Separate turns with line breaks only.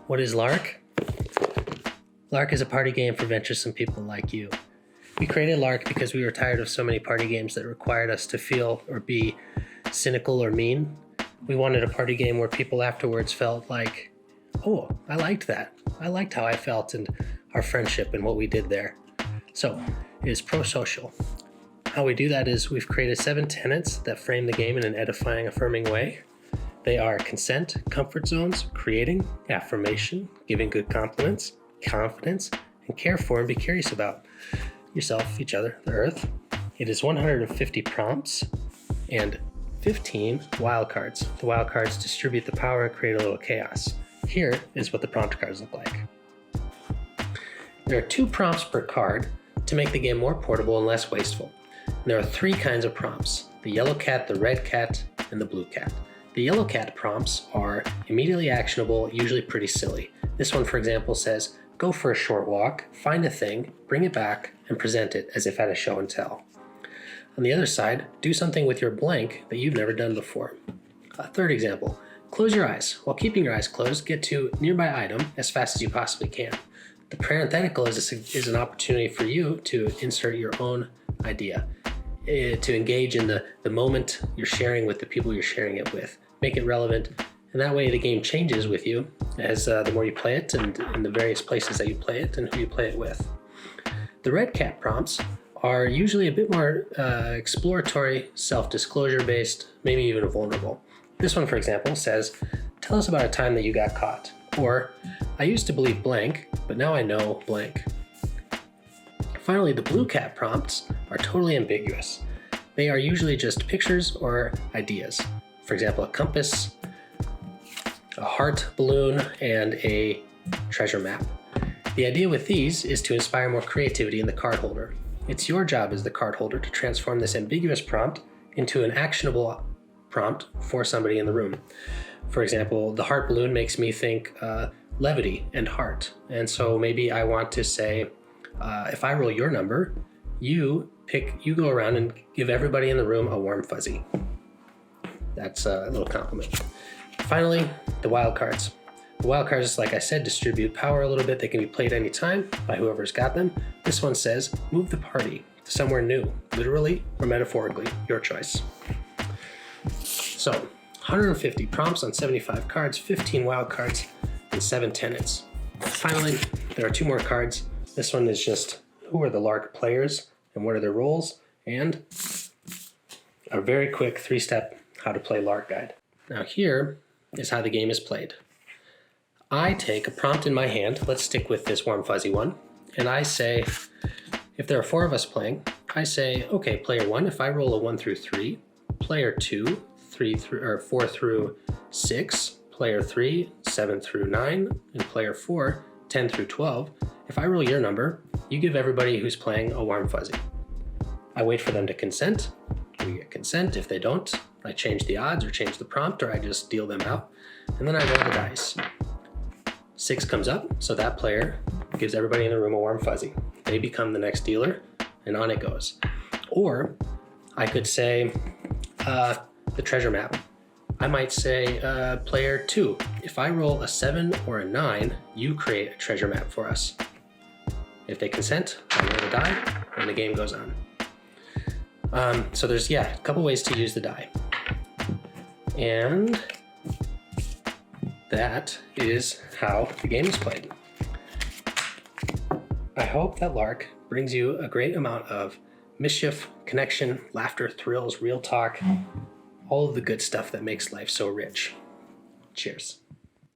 What is LARK? LARK is a party game for venturesome people like you. We created LARK because we were tired of so many party games that required us to feel or be cynical or mean. We wanted a party game where people afterwards felt like, oh, I liked that. I liked how I felt and our friendship and what we did there. So it is pro-social. How we do that is we've created 7 tenets that frame the game in an edifying, affirming way. They are consent, comfort zones, creating, affirmation, giving good compliments, confidence, and care for and be curious about yourself, each other, the earth. It is 150 prompts and 15 wildcards. The wildcards distribute the power and create a little chaos. Here is what the prompt cards look like. There are 2 prompts per card to make the game more portable and less wasteful. And there are 3 kinds of prompts: the yellow cat, the red cat, and the blue cat. The yellow cat prompts are immediately actionable, usually pretty silly. This one, for example, says, go for a short walk, find a thing, bring it back, and present it as if at a show and tell. On the other side, do something with your blank that you've never done before. A third example, close your eyes. While keeping your eyes closed, get to a nearby item as fast as you possibly can. The parenthetical is an opportunity for you to insert your own idea, to engage in the moment you're sharing with the people you're sharing it with. Make it relevant, and that way the game changes with you as the more you play it and in the various places that you play it and who you play it with. The red cat prompts are usually a bit more exploratory, self-disclosure based, maybe even vulnerable. This one, for example, says, tell us about a time that you got caught, or I used to believe blank, but now I know blank. Finally, the blue cat prompts are totally ambiguous. They are usually just pictures or ideas. For example, a compass, a heart balloon, and a treasure map. The idea with these is to inspire more creativity in the card holder. It's your job as the card holder to transform this ambiguous prompt into an actionable prompt for somebody in the room. For example, the heart balloon makes me think levity and heart. And so maybe I want to say, if I roll your number, you go around and give everybody in the room a warm fuzzy. That's a little compliment. Finally, the wild cards. The wild cards, like I said, distribute power a little bit. They can be played anytime by whoever's got them. This one says, move the party to somewhere new, literally or metaphorically, your choice. So, 150 prompts on 75 cards, 15 wild cards, and 7 tenets. Finally, there are 2 more cards. This one is just who are the LARK players and what are their roles, and a very quick 3-step how to play LARK guide. Now here is how the game is played. I take a prompt in my hand, let's stick with this warm fuzzy one, and I say, if there are 4 of us playing, I say, okay, player 1, if I roll a 1 through 3, player 2, 4 through 6, player 3, 7 through 9, and player 4, 10 through 12, if I roll your number, you give everybody who's playing a warm fuzzy. I wait for them to consent. We get consent. If they don't, I change the odds or change the prompt, or I just deal them out. And then I roll the dice. 6 comes up, so that player gives everybody in the room a warm fuzzy. They become the next dealer, and on it goes. Or I could say the treasure map. I might say player 2, if I roll a 7 or a 9, you create a treasure map for us. If they consent, I roll the die, and the game goes on. So there's, a couple ways to use the die. And that is how the game is played. I hope that LARK brings you a great amount of mischief, connection, laughter, thrills, real talk, all of the good stuff that makes life so rich. Cheers.